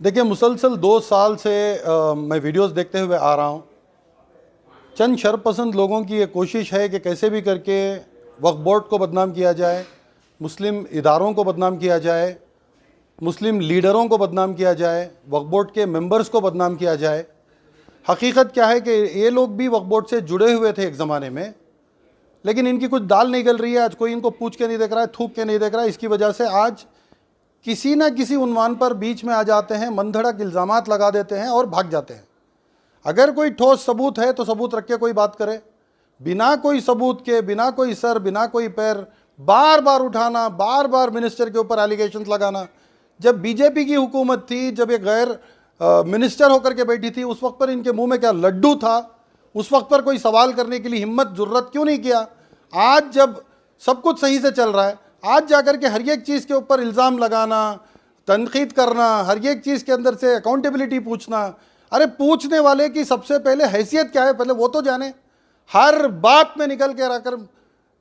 देखिए, मुसलसल 2 साल से मैं वीडियोस देखते हुए आ रहा हूँ। चंद शरपसंद लोगों की ये कोशिश है कि कैसे भी करके वक्फ बोर्ड को बदनाम किया जाए, मुस्लिम इदारों को बदनाम किया जाए, मुस्लिम लीडरों को बदनाम किया जाए, वक्फ बोर्ड के मेंबर्स को बदनाम किया जाए। हकीकत क्या है कि ये लोग भी वक्फ बोर्ड से जुड़े हुए थे एक ज़माने में, लेकिन इनकी कुछ दाल नहीं गल रही है। आज कोई इनको पूछ के नहीं देख रहा है, थूक के नहीं देख रहा है। इसकी वजह से आज किसी न किसी उन्वान पर बीच में आ जाते हैं, मनधड़क इल्ज़ामात लगा देते हैं और भाग जाते हैं। अगर कोई ठोस सबूत है तो सबूत रख के कोई बात करे। बिना कोई सबूत के, बिना कोई सर, बिना कोई पैर, बार बार उठाना, बार बार मिनिस्टर के ऊपर एलिगेशंस लगाना। जब बीजेपी की हुकूमत थी, जब एक गैर मिनिस्टर होकर के बैठी थी, उस वक्त पर इनके मुंह में क्या लड्डू था? उस वक्त पर कोई सवाल करने के लिए हिम्मत जुर्रत क्यों नहीं किया? आज जब सब कुछ सही से चल रहा है, आज जाकर के हर एक चीज़ के ऊपर इल्ज़ाम लगाना, तनकीद करना, हर एक चीज़ के अंदर से अकाउंटेबिलिटी पूछना। अरे पूछने वाले की सबसे पहले हैसियत क्या है, पहले वो तो जाने। हर बात में निकल के आकर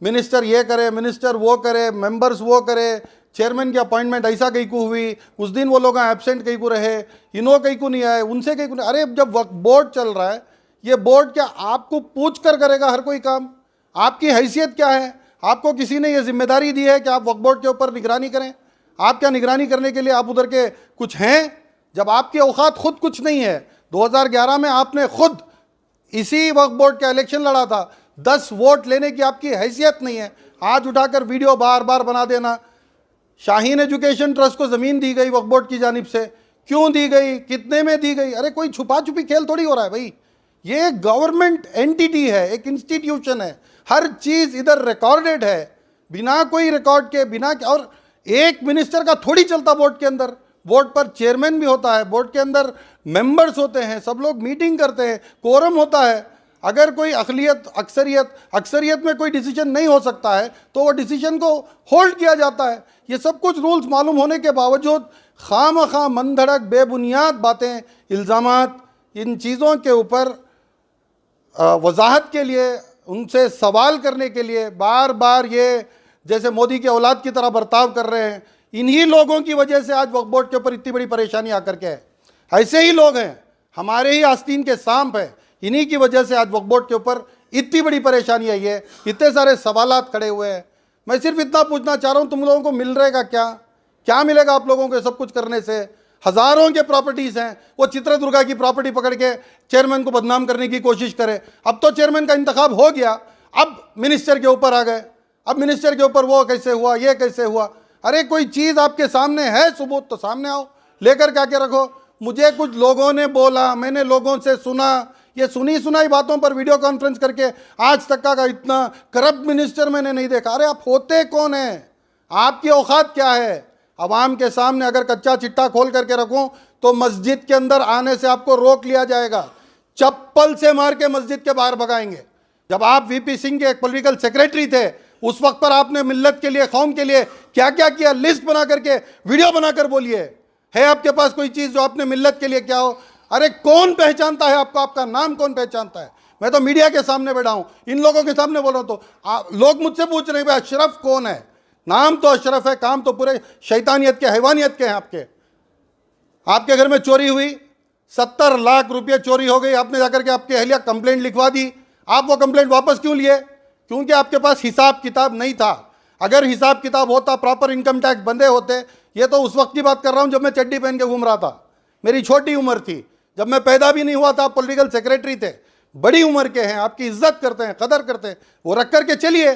मिनिस्टर ये करे, मिनिस्टर वो करे, मेंबर्स वो करे, चेयरमैन की अपॉइंटमेंट ऐसा कहीं को हुई, उस दिन वो लोग एब्सेंट कहीं को रहे, इनो कहीं को नहीं आए, उनसे कहीं को नहीं। अरे जब वक्त बोर्ड चल रहा है, ये बोर्ड क्या आपको पूछ कर करेगा हर कोई काम? आपकी हैसियत क्या है? आपको किसी ने ये जिम्मेदारी दी है कि आप वक्फ बोर्ड के ऊपर निगरानी करें? आप क्या निगरानी करने के लिए आप उधर के कुछ हैं? जब आपकी औकात खुद कुछ नहीं है। 2011 में आपने खुद इसी वक्फ बोर्ड का इलेक्शन लड़ा था, 10 वोट लेने की आपकी हैसियत नहीं है। आज उठाकर वीडियो बार बार बना देना। शाहीन एजुकेशन ट्रस्ट को ज़मीन दी गई वक्फ बोर्ड की जानिब से, क्यों दी गई, कितने में दी गई? अरे कोई छुपा छुपी खेल थोड़ी हो रहा है भाई। ये गवर्नमेंट एंटिटी है, एक इंस्टीट्यूशन है, हर चीज़ इधर रिकॉर्डेड है, बिना कोई रिकॉर्ड के, बिना। और एक मिनिस्टर का थोड़ी चलता बोर्ड के अंदर। बोर्ड पर चेयरमैन भी होता है, बोर्ड के अंदर मेंबर्स होते हैं, सब लोग मीटिंग करते हैं, कोरम होता है। अगर कोई अक्सरियत में कोई डिसीजन नहीं हो सकता है तो वो डिसीजन को होल्ड किया जाता है। ये सब कुछ रूल्स मालूम होने के बावजूद खामखा मनधड़क बेबुनियाद बातें, इल्ज़ामात, इन चीज़ों के ऊपर वजाहत के लिए, उनसे सवाल करने के लिए बार बार ये जैसे मोदी के औलाद की तरह बर्ताव कर रहे हैं। इन्हीं लोगों की वजह से आज वक्फ बोर्ड के ऊपर इतनी बड़ी परेशानी आकर के है। ऐसे ही लोग हैं, हमारे ही आस्तीन के सांप हैं, इन्हीं की वजह से आज वक्फ बोर्ड के ऊपर इतनी बड़ी परेशानी आई है, इतने सारे सवालात खड़े हुए हैं। मैं सिर्फ इतना पूछना चाह रहा हूँ, तुम लोगों को मिल रहेगा क्या? क्या मिलेगा आप लोगों को सब कुछ करने से? हज़ारों के प्रॉपर्टीज़ हैं, वो चित्रदुर्गा की प्रॉपर्टी पकड़ के चेयरमैन को बदनाम करने की कोशिश करे। अब तो चेयरमैन का इंतखाब हो गया, अब मिनिस्टर के ऊपर आ गए। अब मिनिस्टर के ऊपर वो कैसे हुआ, ये कैसे हुआ? अरे कोई चीज़ आपके सामने है, सबूत तो सामने आओ, लेकर क्या के रखो। मुझे कुछ लोगों ने बोला, मैंने लोगों से सुना, ये सुनी सुनाई बातों पर वीडियो कॉन्फ्रेंस करके आज तक का इतना करप्ट मिनिस्टर मैंने नहीं देखा। अरे आप होते कौन हैं? आपकी औकात क्या है? अवाम के सामने अगर कच्चा चिट्ठा खोल करके रखूं तो मस्जिद के अंदर आने से आपको रोक लिया जाएगा, चप्पल से मार के मस्जिद के बाहर भगाएंगे। जब आप वीपी सिंह के एक पॉलिटिकल सेक्रेटरी थे, उस वक्त पर आपने मिल्लत के लिए, कौम के लिए क्या क्या किया? लिस्ट बना करके, वीडियो बनाकर बोलिए। है आपके पास कोई चीज़ जो आपने मिल्लत के लिए क्या हो? अरे कौन पहचानता है आपको? आपका नाम कौन पहचानता है? मैं तो मीडिया के सामने बैठा हूं, इन लोगों के सामने बोल रहा हूं, तो लोग मुझसे पूछ रहे हैं भाई अशरफ कौन है? नाम तो अशरफ है, काम तो पूरे शैतानियत के, हैवानियत के हैं। आपके घर में चोरी हुई, 70 लाख रुपये चोरी हो गई, आपने जाकर के आपकी अहलिया कंप्लेंट लिखवा दी। आप वो कंप्लेंट वापस क्यों लिए? क्योंकि आपके पास हिसाब किताब नहीं था। अगर हिसाब किताब होता, प्रॉपर इनकम टैक्स बंदे होते, ये तो उस वक्त की बात कर रहा हूं जब मैं चड्डी पहन के घूम रहा था, मेरी छोटी उम्र थी, जब मैं पैदा भी नहीं हुआ था। आप पॉलिटिकल सेक्रेटरी थे, बड़ी उम्र के हैं, आपकी इज्जत करते हैं, कदर करते हैं, वो रख करके चलिए।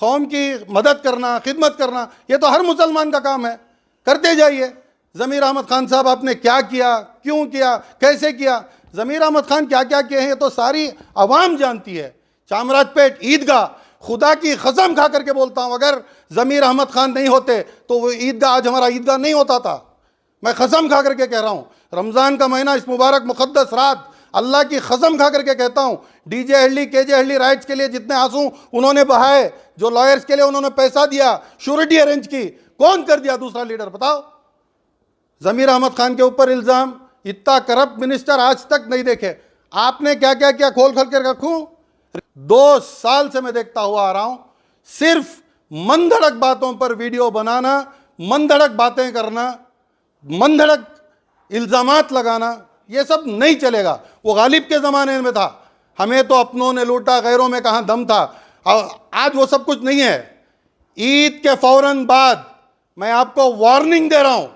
कौम की मदद करना, खिदमत करना, ये तो हर मुसलमान का काम है, करते जाइए। ज़मीर अहमद खान साहब आपने क्या किया, क्यों किया, कैसे किया? ज़मीर अहमद खान क्या क्या किए हैं ये तो सारी आवाम जानती है। चामराजपेट ईदगाह, खुदा की कसम खा करके बोलता हूँ, अगर ज़मीर अहमद खान नहीं होते तो वो ईदगाह आज हमारा ईदगाह नहीं होता था। मैं कसम खा करके कह रहा हूँ, रमज़ान का महीना, इस मुबारक मुक़द्दस रात, अल्लाह की कसम खा करके कहता हूँ, डीजे हल्ली, केजे हल्ली राइट्स के लिए जितने आंसू उन्होंने बहाए, जो लॉयर्स के लिए उन्होंने पैसा दिया, श्योरिटी अरेंज की, कौन कर दिया? दूसरा लीडर बताओ। ज़मीर अहमद खान के ऊपर इल्ज़ाम, इतना करप्ट मिनिस्टर आज तक नहीं देखे। आपने क्या क्या किया? खोल खोल कर रखूं। 2 साल से मैं देखता हुआ आ रहा हूं, सिर्फ मनधड़क बातों पर वीडियो बनाना, मनधड़क बातें करना, मनधड़क इल्ज़ामात लगाना, ये सब नहीं चलेगा। वो गालिब के ज़माने में था, हमें तो अपनों ने लूटा गैरों में कहाँ दम था। आज वो सब कुछ नहीं है। ईद के फौरन बाद मैं आपको वार्निंग दे रहा हूँ,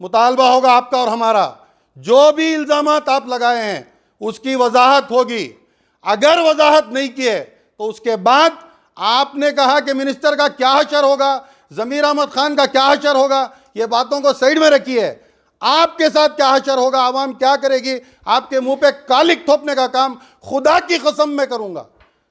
मुतालबा होगा आपका और हमारा, जो भी इल्ज़ामात आप लगाए हैं उसकी वजाहत होगी। अगर वजाहत नहीं किए तो उसके बाद आपने कहा कि मिनिस्टर का क्या हशर होगा, ज़मीर अहमद खान का क्या हशर होगा, ये बातों को साइड में रखिए। आपके साथ क्या हशर होगा, आवाम क्या करेगी, आपके मुंह पे कालिक थोपने का काम खुदा की कसम में करूंगा।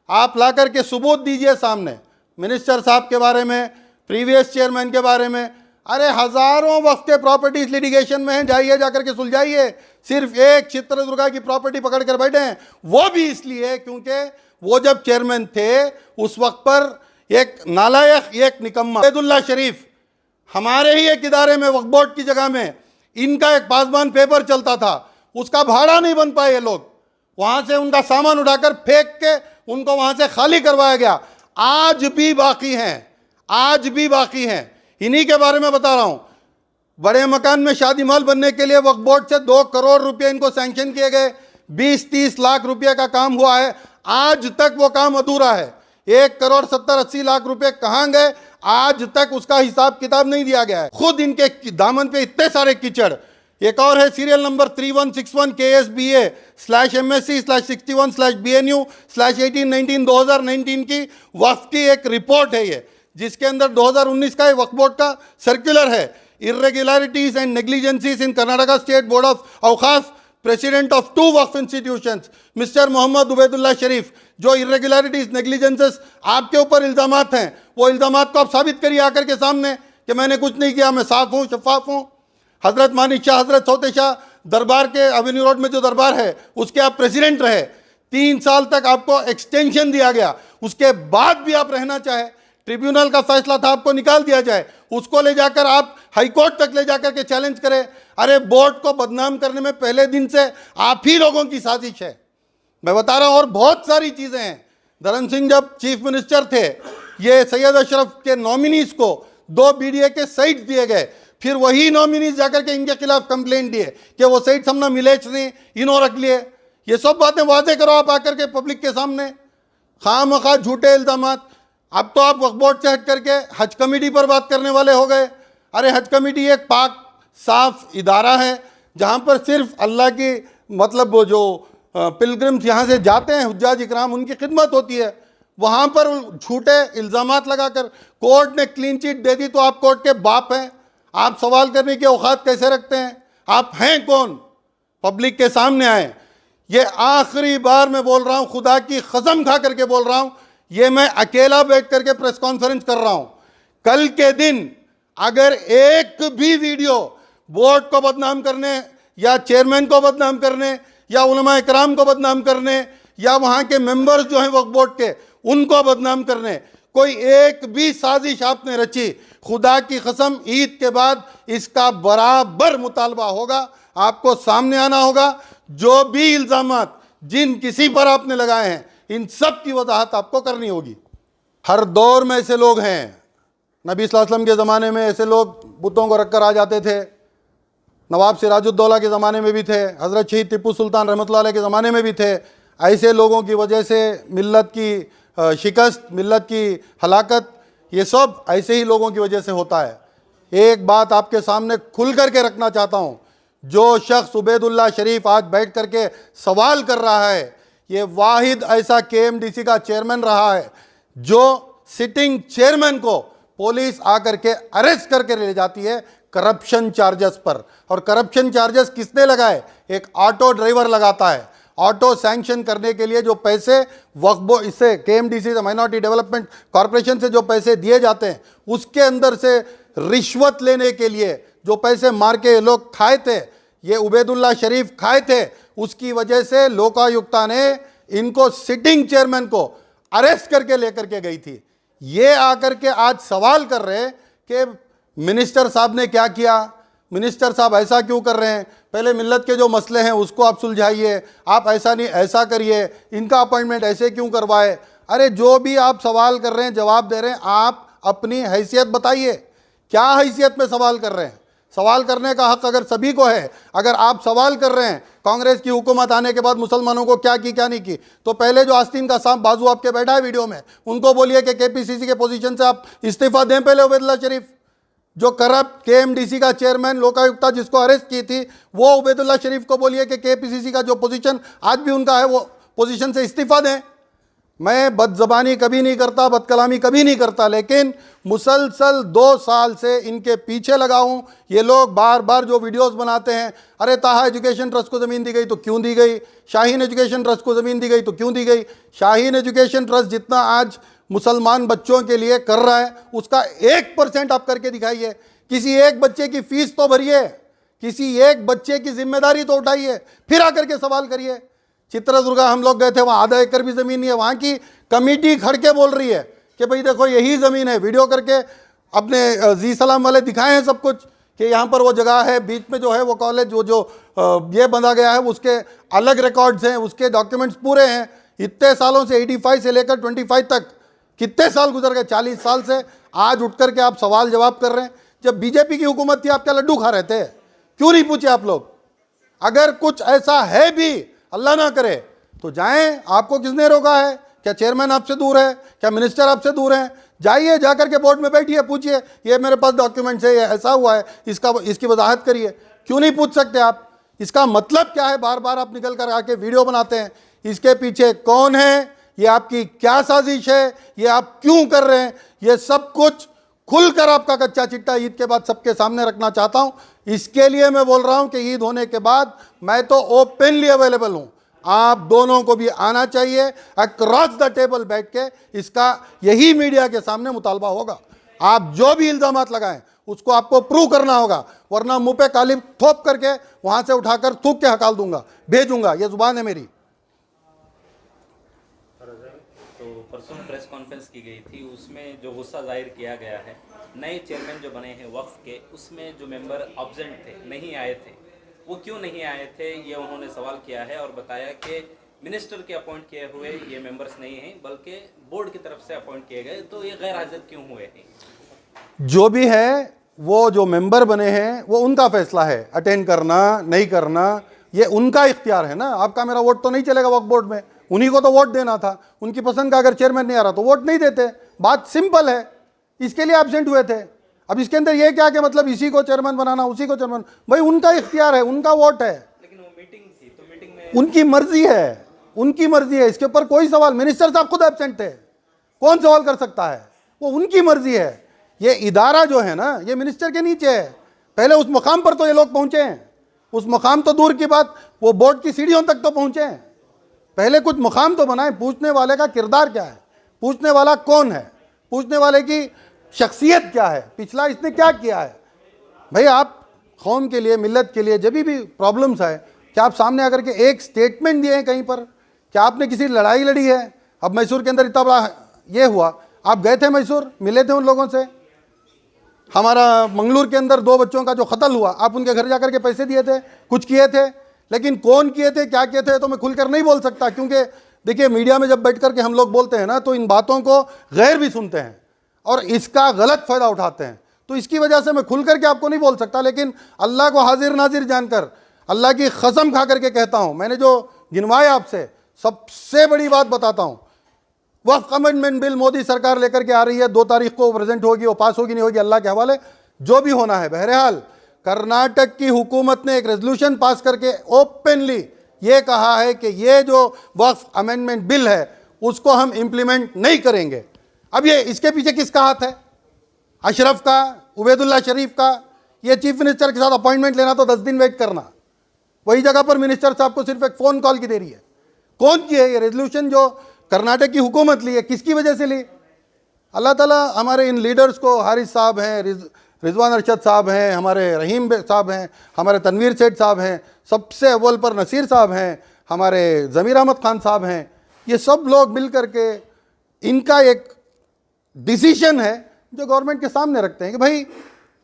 आप ला करके सबूत दीजिए सामने, मिनिस्टर साहब के बारे में, प्रीवियस चेयरमैन के बारे में। अरे हजारों वक्त के प्रॉपर्टीज लिटिगेशन में हैं, जाइए जाकर के सुलझाइए। सिर्फ एक चित्रदुर्गा की प्रॉपर्टी पकड़ कर बैठे हैं, वो भी इसलिए क्योंकि वो जब चेयरमैन थे उस वक्त पर एक नालायक, एक निकम्मा उबैदुल्ला शरीफ, हमारे ही एक इदारे में वक्फ बोर्ड की जगह में इनका एक पासबान पेपर चलता था, उसका भाड़ा नहीं बन पाए ये लोग, वहां से उनका सामान उठाकर फेंक के उनको वहां से खाली करवाया गया। आज भी बाकी हैं, आज भी बाकी हैं। इन्हीं के बारे में बता रहा हूं। बड़े मकान में शादी महल बनने के लिए वक्फ बोर्ड से 2 करोड़ रुपए इनको सैंक्शन किए गए, 20-30 लाख रुपए का काम हुआ है, आज तक वो काम अधूरा है। 1 करोड़ 70-80 लाख रुपए कहां गए, आज तक उसका हिसाब किताब नहीं दिया गया है। खुद इनके दामन पे इतने सारे कीचड़। एक और है सीरियल नंबर 3161 KSBA/MSC/61/BNU/1819 2019 की वक्फ की एक रिपोर्ट है ये, जिसके अंदर 2019 का वक्फ बोर्ड का सर्कुलर है। Irregularities and negligencies in Karnataka state board of Auqaf, president of 2 Waqf institutions mister Mohammed Ubaidullah Sharif. जो इर्रेगुलरिटीज नेग्लिजेंसेस आपके ऊपर इल्जामात हैं, वो इल्जामात को आप साबित करिए आकर के सामने कि मैंने कुछ नहीं किया, मैं साफ हूँ, शफाफ हूँ। हजरत मानिक शाह, हजरत सौते शाह दरबार के एवेन्यू रोड में जो दरबार है उसके आप प्रेसिडेंट रहे, 3 साल तक आपको एक्सटेंशन दिया गया, उसके बाद भी आप रहना चाहे, ट्रिब्यूनल का फैसला था आपको निकाल दिया जाए, उसको ले जाकर आप हाईकोर्ट तक ले जाकर के चैलेंज करें। अरे बोर्ड को बदनाम करने में पहले दिन से आप ही लोगों की साजिश है, मैं बता रहा हूं। और बहुत सारी चीजें हैं। धर्म सिंह जब चीफ मिनिस्टर थे, ये सैयद अशरफ के नॉमिनीज को 2 BDA के साइट दिए गए, फिर वही नॉमिनीज जाकर के इनके खिलाफ कंप्लेंट दिए कि वो साइट हमने मिलेच नहीं, इन्हों रख लिए। ये सब बातें वाजे करो आप आकर के पब्लिक के सामने, खामखा झूठे इल्जामात। अब तो आप वक्फ बोर्ड से हट करके हज कमेटी पर बात करने वाले हो गए। अरे हज कमेटी एक पाक साफ इदारा है जहाँ पर सिर्फ अल्लाह की, मतलब वो जो पिलग्रिम्स यहाँ से जाते हैं हुज्जाज इकराम, उनकी खिदमत होती है। वहाँ पर झूठे इल्ज़ामात लगाकर कोर्ट ने क्लीन चिट दे दी, तो आप कोर्ट के बाप हैं, आप सवाल करने की औकात कैसे रखते हैं? आप हैं कौन? पब्लिक के सामने आए। ये आखिरी बार मैं बोल रहा हूँ, खुदा की कसम खा करके बोल रहा हूँ, ये मैं अकेला बैठ करके प्रेस कॉन्फ्रेंस कर रहा हूँ। कल के दिन अगर एक भी वीडियो बोर्ड को बदनाम करने या चेयरमैन को बदनाम करने या उलमा इकराम को बदनाम करने या वहाँ के मेंबर्स जो हैं वक्फ बोर्ड के उनको बदनाम करने, कोई एक भी साजिश आपने रची, खुदा की कसम ईद के बाद इसका बराबर मुतालबा होगा, आपको सामने आना होगा। जो भी इल्ज़ामात जिन किसी पर आपने लगाए हैं, इन सब की वजाहत आपको करनी होगी। हर दौर में ऐसे लोग हैं। नबी सल्लल्लाहु अलैहि वसल्लम के ज़माने में ऐसे लोग बुतों को रख कर आ जाते थे, नवाब सिराजुद्दौला के ज़माने में भी थे, हज़रत शहीद टिप्पू सुल्तान रहमतुल्लाह अलैह के ज़माने में भी थे। ऐसे लोगों की वजह से मिल्लत की शिकस्त, मिल्लत की हलाकत, ये सब ऐसे ही लोगों की वजह से होता है। एक बात आपके सामने खुल करके रखना चाहता हूँ, जो शख्स उबैदुल्ला शरीफ आज बैठ करके सवाल कर रहा है, ये वाहिद ऐसा KMDC का चेयरमैन रहा है जो सिटिंग चेयरमैन को पुलिस आकर के अरेस्ट करके ले जाती है करप्शन चार्जेस पर। और करप्शन चार्जेस किसने लगाए? एक ऑटो ड्राइवर लगाता है। ऑटो सैंक्शन करने के लिए जो पैसे वक्फ बोर्ड, इससे KMDC से, माइनॉरिटी डेवलपमेंट कॉरपोरेशन से जो पैसे दिए जाते हैं, उसके अंदर से रिश्वत लेने के लिए जो पैसे मार के लोग खाए थे, ये उबैदुल्ला शरीफ खाए थे। उसकी वजह से लोकायुक्ता ने इनको, सिटिंग चेयरमैन को अरेस्ट करके लेकर के गई थी। ये आकर के आज सवाल कर रहे हैं कि मिनिस्टर साहब ने क्या किया, मिनिस्टर साहब ऐसा क्यों कर रहे हैं, पहले मिल्लत के जो मसले हैं उसको आप सुलझाइए, आप ऐसा नहीं ऐसा करिए, इनका अपॉइंटमेंट ऐसे क्यों करवाए। अरे जो भी आप सवाल कर रहे हैं, जवाब दे रहे हैं, आप अपनी हैसियत बताइए, क्या हैसियत में सवाल कर रहे हैं? सवाल करने का हक अगर सभी को है, अगर आप सवाल कर रहे हैं कांग्रेस की हुकूमत आने के बाद मुसलमानों को क्या की क्या नहीं की, तो पहले जो आस्तीन का सांप बाजू आपके बैठा है वीडियो में, उनको बोलिए कि केपीसीसी के पोजीशन से आप इस्तीफा दें पहले। उबैदुल्ला शरीफ जो करप्ट केएमडीसी का चेयरमैन लोकायुक्ता जिसको अरेस्ट की थी, वो उबैदुल्ला शरीफ को बोलिए कि केपीसीसी का जो पोजीशन आज भी उनका है वो पोजीशन से इस्तीफा दें। मैं बदजबानी कभी नहीं करता, बदकलामी कभी नहीं करता, लेकिन मुसलसल 2 साल से इनके पीछे लगा हूं। ये लोग बार बार जो वीडियोस बनाते हैं, अरे ताहा एजुकेशन ट्रस्ट को ज़मीन दी गई तो क्यों दी गई, शाहीन एजुकेशन ट्रस्ट को ज़मीन दी गई तो क्यों दी गई। शाहीन एजुकेशन ट्रस्ट जितना आज मुसलमान बच्चों के लिए कर रहा है, उसका 1% आप करके दिखाइए। किसी एक बच्चे की फीस तो भरिए, किसी एक बच्चे की जिम्मेदारी तो उठाइए, फिर आकर के सवाल करिए। चित्रदुर्गा हम लोग गए थे, वहाँ आधा एकड़ भी ज़मीन नहीं है, वहाँ की कमेटी खड़ के बोल रही है कि भाई देखो यही ज़मीन है। वीडियो करके अपने जी सलाम वाले दिखाए हैं सब कुछ कि यहाँ पर वो जगह है, बीच में जो है वो कॉलेज जो ये बंधा गया है उसके अलग रिकॉर्ड्स हैं, उसके डॉक्यूमेंट्स पूरे हैं। इतने सालों से 85 से लेकर 25 तक कितने साल गुजर गए, 40 साल से आज उठ करके आप सवाल जवाब कर रहे हैं। जब बीजेपी की हुकूमत थी आप क्या लड्डू खा रहे थे? क्यों नहीं पूछे आप लोग? अगर कुछ ऐसा है भी, अल्लाह ना करे, तो जाएं। आपको किसने रोका है? क्या चेयरमैन आपसे दूर है? क्या मिनिस्टर आपसे दूर है? जाइए, जाकर के बोर्ड में बैठिए, पूछिए ये मेरे पास डॉक्यूमेंट्स है, ये ऐसा हुआ है, इसकी वजाहत करिए। क्यों नहीं पूछ सकते आप? इसका मतलब क्या है? बार बार आप निकल कर आके वीडियो बनाते हैं। इसके पीछे कौन है? ये आपकी क्या साजिश है? ये आप क्यों कर रहे हैं? ये सब कुछ खुलकर आपका कच्चा चिट्टा ईद के बाद सबके सामने रखना चाहता हूं। इसके लिए मैं बोल रहा हूं कि ईद होने के बाद मैं तो ओपनली अवेलेबल हूं। आप दोनों को भी आना चाहिए, अक्रॉस द टेबल बैठ के इसका यही मीडिया के सामने मुतालबा होगा। आप जो भी इल्जामात लगाएं उसको आपको प्रूव करना होगा, वरना मुंह पे काली थोप करके वहां से उठाकर थूक के हकाल दूंगा, भेजूंगा। ये जुबान है मेरी। तो परसों प्रेस कॉन्फ्रेंस की गई थी, उसमें जो गुस्सा जाहिर किया गया है, नए चेयरमैन जो बने हैं वक्फ के, उसमें जो मेंबर एब्सेंट थे, नहीं आए थे, वो क्यों नहीं आए थे, ये उन्होंने सवाल किया है और बताया कि मिनिस्टर के अपॉइंट किए हुए ये मेंबर्स नहीं हैं, बल्कि बोर्ड की तरफ से अपॉइंट किए गए, तो ये गैर हाजिर क्यों हुए हैं? जो भी है, वो जो मेंबर बने हैं वो उनका फैसला है, अटेंड करना नहीं करना ये उनका इख्तियार है ना। आपका मेरा वोट तो नहीं चलेगा वक्फ बोर्ड में, उन्हीं को तो वोट देना था। उनकी पसंद का अगर चेयरमैन नहीं आ रहा तो वोट नहीं देते, बात सिंपल है। इसके लिए एब्सेंट हुए थे। अब इसके अंदर ये क्या कि मतलब इसी को चेयरमैन बनाना, उसी को चेयरमैन, भाई उनका इख्तियार है, उनका वोट है। लेकिन वो मीटिंग थी, तो मीटिंग में उनकी मर्जी है, उनकी मर्जी है, इसके ऊपर कोई सवाल। मिनिस्टर साहब खुद एब्सेंट थे, कौन सवाल कर सकता है? वो उनकी मर्जी है। ये इदारा जो है ना, ये मिनिस्टर के नीचे है। पहले उस मुकाम पर तो ये लोग पहुंचे हैं, उस मुकाम तो दूर की बात, वो बोर्ड की सीढ़ियों तक तो पहुंचे हैं। पहले कुछ मुकाम तो बनाए। पूछने वाले का किरदार क्या है, पूछने वाला कौन है, पूछने वाले की शख्सियत क्या है, पिछला इसने क्या किया है। भाई आप कौम के लिए, मिल्लत के लिए जब भी प्रॉब्लम्स आए, क्या आप सामने आकर के एक स्टेटमेंट दिए हैं कहीं पर? क्या आपने किसी लड़ाई लड़ी है? अब मैसूर के अंदर इतना बड़ा ये हुआ, आप गए थे मैसूर, मिले थे उन लोगों से? हमारा मंगलूर के अंदर 2 बच्चों का जो कत्ल हुआ, आप उनके घर जाकर के पैसे दिए थे, कुछ किए थे? लेकिन कौन किए थे, क्या किए थे, तो मैं खुलकर नहीं बोल सकता, क्योंकि देखिए मीडिया में जब बैठ करके हम लोग बोलते हैं ना, तो इन बातों को गैर भी सुनते हैं और इसका गलत फ़ायदा उठाते हैं। तो इसकी वजह से मैं खुल करके आपको नहीं बोल सकता। लेकिन अल्लाह को हाजिर नाजिर जानकर, अल्लाह की कसम खा करके कहता हूँ, मैंने जो गिनवाए आपसे, सबसे बड़ी बात बताता हूँ, वक्फ अमेंडमेंट बिल मोदी सरकार लेकर के आ रही है, 2 तारीख को प्रेजेंट होगी, वो पास होगी नहीं होगी अल्लाह के हवाले, जो भी होना है। बहरहाल कर्नाटक की हुकूमत ने एक रेजोल्यूशन पास करके ओपनली ये कहा है कि ये जो वक्फ अमेंडमेंट बिल है उसको हम इंप्लीमेंट नहीं करेंगे। अब ये इसके पीछे किसका हाथ है? अशरफ का, उबैदुल्ला शरीफ का? ये चीफ मिनिस्टर के साथ अपॉइंटमेंट लेना तो 10 दिन वेट करना, वही जगह पर मिनिस्टर साहब को सिर्फ एक फ़ोन कॉल की देरी है। कौन की है ये रेजोल्यूशन जो कर्नाटक की हुकूमत ली है? किसकी वजह से ली? अल्लाह ताला हमारे इन लीडर्स को, हारिस साहब हैं, रिजवान अरशद साहब हैं, हमारे रहीम साहब हैं, हमारे तनवीर सेठ साहब हैं, सबसे अव्वल पर नसीर साहब हैं, हमारे ज़मीर अहमद खान साहब हैं, ये सब लोग मिल कर के इनका एक डिसीजन है जो गवर्नमेंट के सामने रखते हैं कि भाई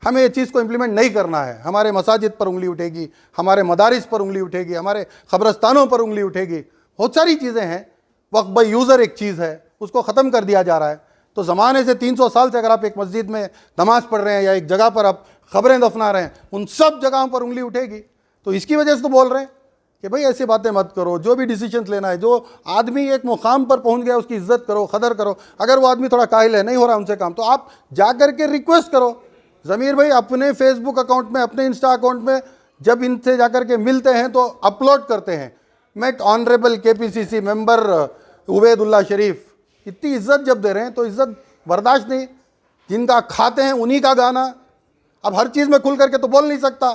हमें ये चीज़ को इम्प्लीमेंट नहीं करना है। हमारे मसाजिद पर उंगली उठेगी, हमारे मदारिस पर उंगली उठेगी, हमारे ख़बरस्तानों पर उंगली उठेगी, बहुत सारी चीज़ें हैं। वक्फ बाय यूज़र एक चीज़ है, उसको ख़त्म कर दिया जा रहा है। तो ज़माने से 300 साल से अगर आप एक मस्जिद में नमाज पढ़ रहे हैं या एक जगह पर आप खबरें दफना रहे हैं, उन सब जगहों पर उंगली उठेगी। तो इसकी वजह से तो बोल रहे हैं कि भाई ऐसी बातें मत करो, जो भी डिसीजंस लेना है, जो आदमी एक मुकाम पर पहुंच गया उसकी इज्जत करो, कदर करो। अगर वो आदमी थोड़ा काहिल है, नहीं हो रहा उनसे काम, तो आप जा करके रिक्वेस्ट करो, ज़मीर भाई अपने फेसबुक अकाउंट में, अपने इंस्टा अकाउंट में जब इनसे जाकर के मिलते हैं तो अपलोड करते हैं, meet honourable KPCC member Ubaidullah Sharif. इतनी इज्जत जब दे रहे हैं तो इज्जत बर्दाश्त नहीं। जिनका खाते हैं उन्हीं का गाना। अब हर चीज़ में खुल करके तो बोल नहीं सकता।